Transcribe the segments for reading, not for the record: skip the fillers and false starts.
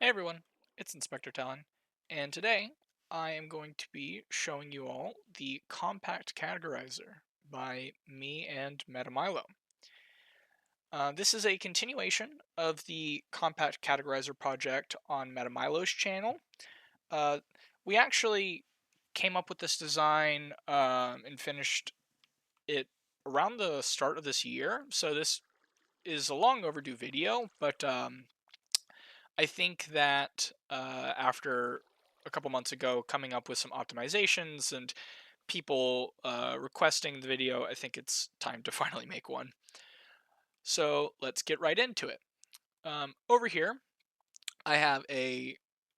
Hey everyone, it's Inspector Talon, and today I am going to be showing you all the Compact Categorizer by me and MetaMilo. This is a continuation of the Compact Categorizer project on MetaMilo's channel. Uh, we actually came up with this design and finished it around the start of this year, so this is a long overdue video, but I think that after a couple months ago coming up with some optimizations and people requesting the video, I think it's time to finally make one. So let's get right into it. Over here, I have a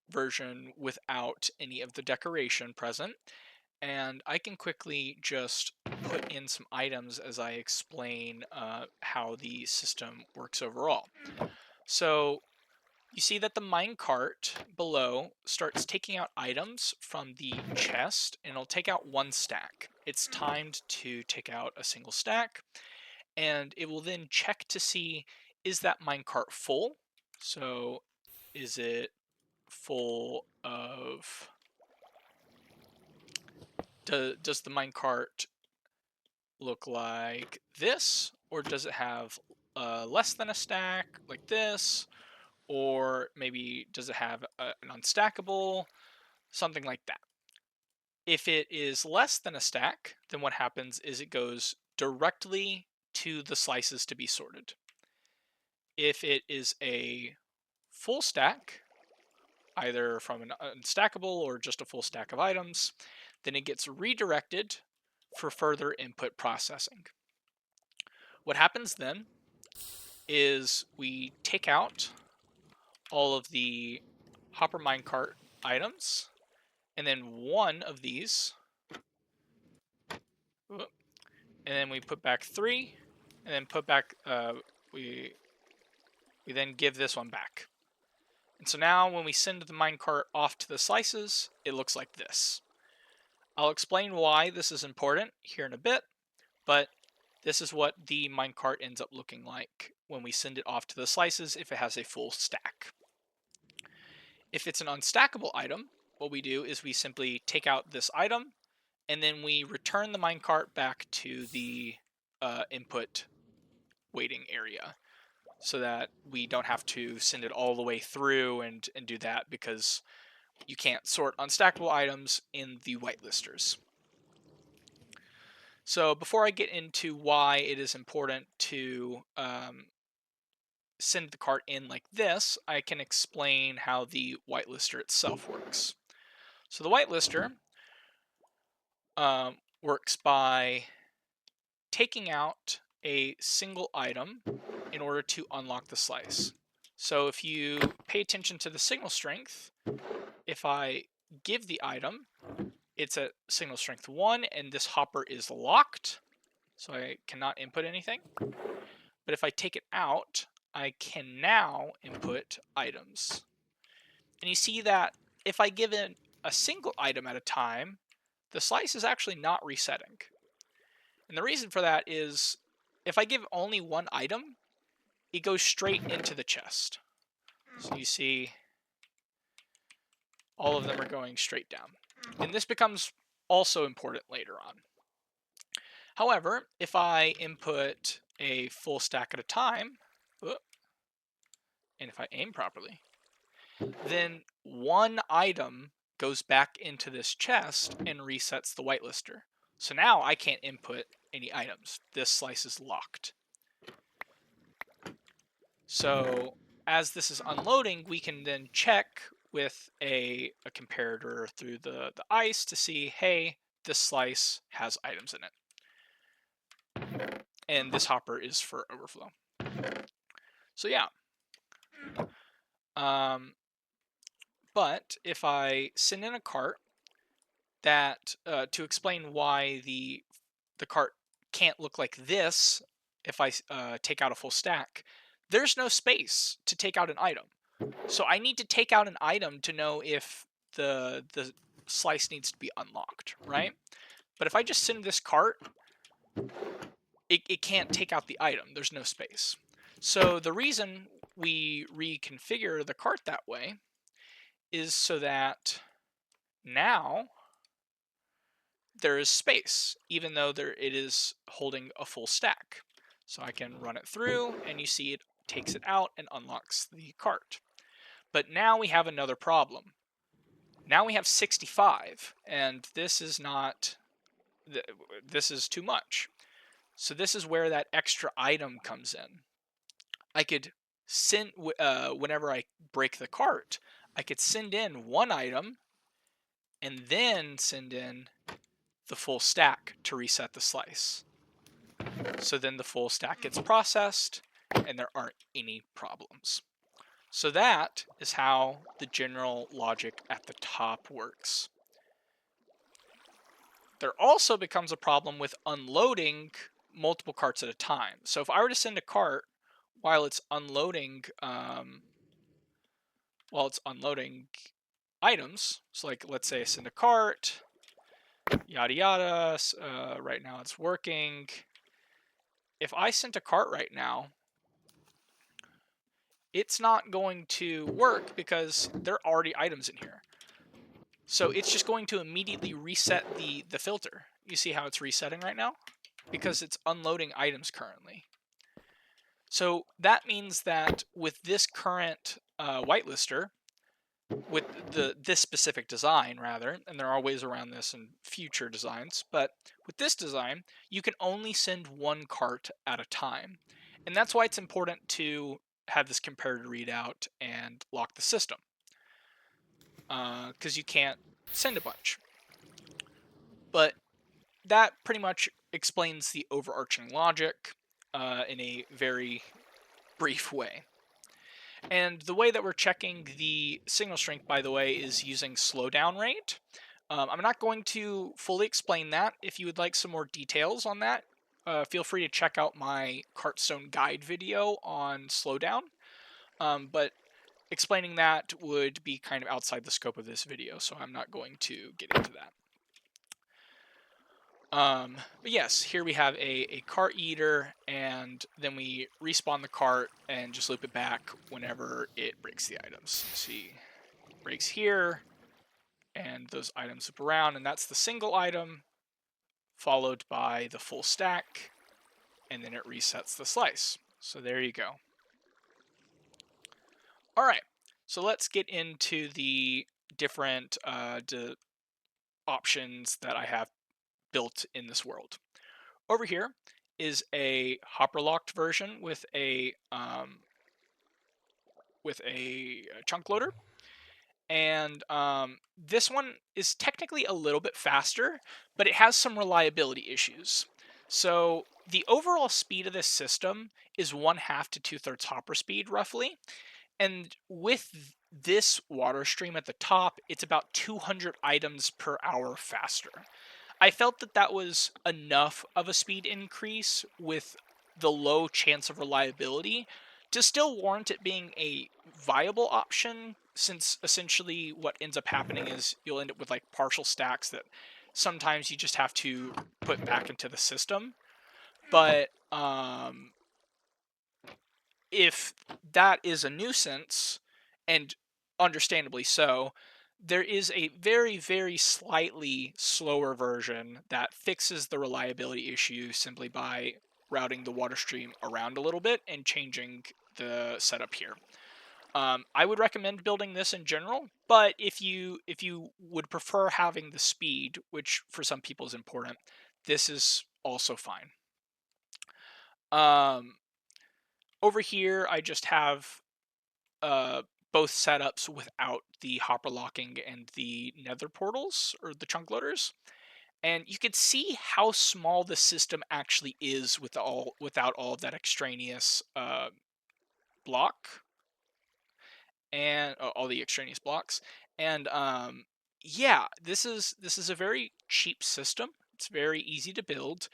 version without any of the decoration present, and I can quickly just put in some items as I explain how the system works overall. So you see that the minecart below starts taking out items from the chest, and it'll take out one stack. It's timed to take out a single stack, and it will then check to see, is that minecart full? So is it full of, does the minecart look like this, or does it have less than a stack like this? Or maybe does it have an unstackable, something like that. If it is less than a stack, then what happens is it goes directly to the slices to be sorted. If it is a full stack, either from an unstackable or just a full stack of items, then it gets redirected for further input processing. What happens then is we take out all of the hopper minecart items, and then one of these, and then we put back 3, and then put back, we then give this one back. And so now when we send the minecart off to the slices, it looks like this. I'll explain why this is important here in a bit, but this is what the minecart ends up looking like when we send it off to the slices if it has a full stack. If it's an unstackable item, what we do is we simply take out this item, and then we return the minecart back to the input waiting area, so that we don't have to send it all the way through and do that, because you can't sort unstackable items in the whitelisters. So before I get into why it is important to send the cart in like this, I can explain how the whitelister itself works. So the whitelister works by taking out a single item in order to unlock the slice. So if you pay attention to the signal strength, if I give the item, it's at signal strength 1, and this hopper is locked, so I cannot input anything. But if I take it out, I can now input items. And you see that if I give it a single item at a time, the slice is actually not resetting. And the reason for that is if I give only one item, it goes straight into the chest. So you see all of them are going straight down. And this becomes also important later on. However, if I input a full stack at a time, and if I aim properly, then one item goes back into this chest and resets the whitelister. So now I can't input any items. This slice is locked. So as this is unloading, we can then check with a comparator through the ice to see, hey, this slice has items in it. And this hopper is for overflow. So yeah. But if I send in a cart that, to explain why the cart can't look like this if I take out a full stack, there's no space to take out an item. So I need to take out an item to know if the slice needs to be unlocked, right? But if I just send this cart, it can't take out the item. There's no space. So the reason we reconfigure the cart that way is so that now there is space, even though it is holding a full stack. So I can run it through, and you see it takes it out and unlocks the cart. But now we have another problem. Now we have 65, and this is not, this is too much. So this is where that extra item comes in. I could send, whenever I break the cart, I could send in one item and then send in the full stack to reset the slice. So then the full stack gets processed and there aren't any problems. So that is how the general logic at the top works. There also becomes a problem with unloading multiple carts at a time. So if I were to send a cart while it's unloading, items, so like let's say I send a cart, yada yada. Right now it's working. If I sent a cart right now, it's not going to work because there are already items in here. So it's just going to immediately reset the filter. You see how it's resetting right now? Because it's unloading items currently. So that means that with this current whitelister, with this specific design rather, and there are ways around this in future designs, but with this design, you can only send one cart at a time. And that's why it's important to have this comparator readout and lock the system, because you can't send a bunch. But that pretty much explains the overarching logic in a very brief way. And the way that we're checking the signal strength, by the way, is using slowdown rate. I'm not going to fully explain that. If you would like some more details on that, feel free to check out my Cartstone guide video on slowdown. But explaining that would be kind of outside the scope of this video, so I'm not going to get into that. But yes, here we have a cart eater, and then we respawn the cart and just loop it back whenever it breaks the items. See, breaks here, and those items loop around, and that's the single item, followed by the full stack, and then it resets the slice. So there you go. All right, so let's get into the different options that I have built in this world. Over here is a hopper locked version with a chunk loader, and this one is technically a little bit faster, but it has some reliability issues. So the overall speed of this system is 1/2 to 2/3 hopper speed roughly, and with this water stream at the top, it's about 200 items per hour faster. I felt that that was enough of a speed increase with the low chance of reliability to still warrant it being a viable option, since essentially what ends up happening is you'll end up with like partial stacks that sometimes you just have to put back into the system. But if that is a nuisance, and understandably so, there is a very, very slightly slower version that fixes the reliability issue simply by routing the water stream around a little bit and changing the setup here. I would recommend building this in general, but if you would prefer having the speed, which for some people is important, this is also fine. Over here, I just have both setups without the hopper locking and the nether portals, or the chunk loaders. And you can see how small the system actually is without all of that extraneous block, and all the extraneous blocks. And yeah, this is a very cheap system. It's very easy to build,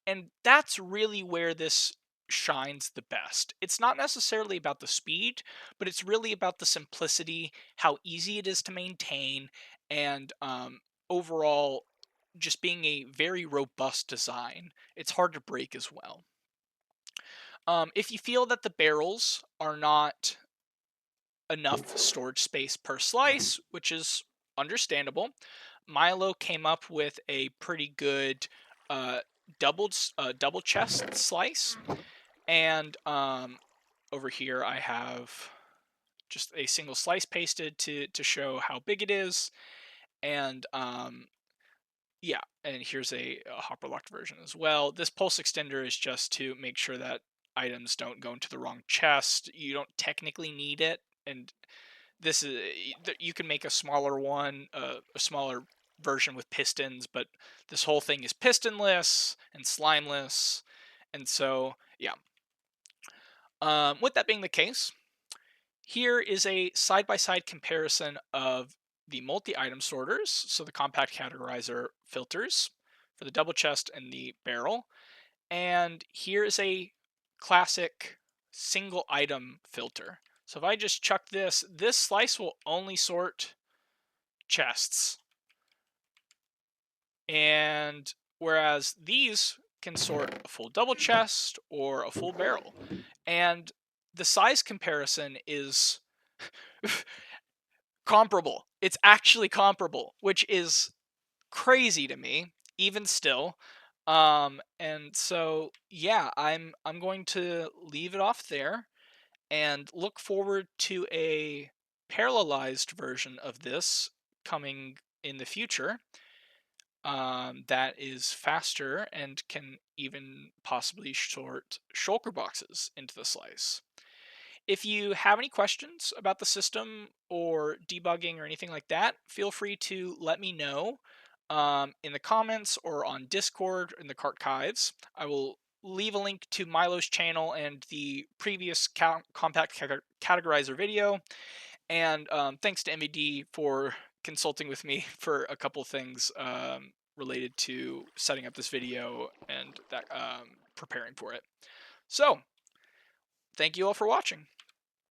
and that's really where this shines the best. It's not necessarily about the speed, but it's really about the simplicity, how easy it is to maintain, and overall just being a very robust design. It's hard to break as well. If you feel that the barrels are not enough storage space per slice, which is understandable. Milo came up with a pretty good uh, double chest slice, and over here I have just a single slice pasted to show how big it is, and yeah, and here's a hopper locked version as well. This pulse extender is just to make sure that items don't go into the wrong chest. You don't technically need it, and this is you can make a smaller one, a smaller version with pistons, but this whole thing is pistonless and slimeless, and so yeah. With that being the case, here is a side-by-side comparison of the multi-item sorters, so the compact categorizer filters for the double chest and the barrel, and here is a classic single item filter. So if I just chuck this slice will only sort chests, and whereas these can sort a full double chest or a full barrel, and the size comparison is comparable. It's actually comparable, which is crazy to me, even still. And so yeah, I'm going to leave it off there and look forward to a parallelized version of this coming in the future. That is faster and can even possibly sort shulker boxes into the slice. If you have any questions about the system or debugging or anything like that, feel free to let me know in the comments or on Discord in the archives. I will leave a link to Milo's channel and the previous compact categorizer video. And thanks to MED for consulting with me for a couple things related to setting up this video and that preparing for it. So, thank you all for watching.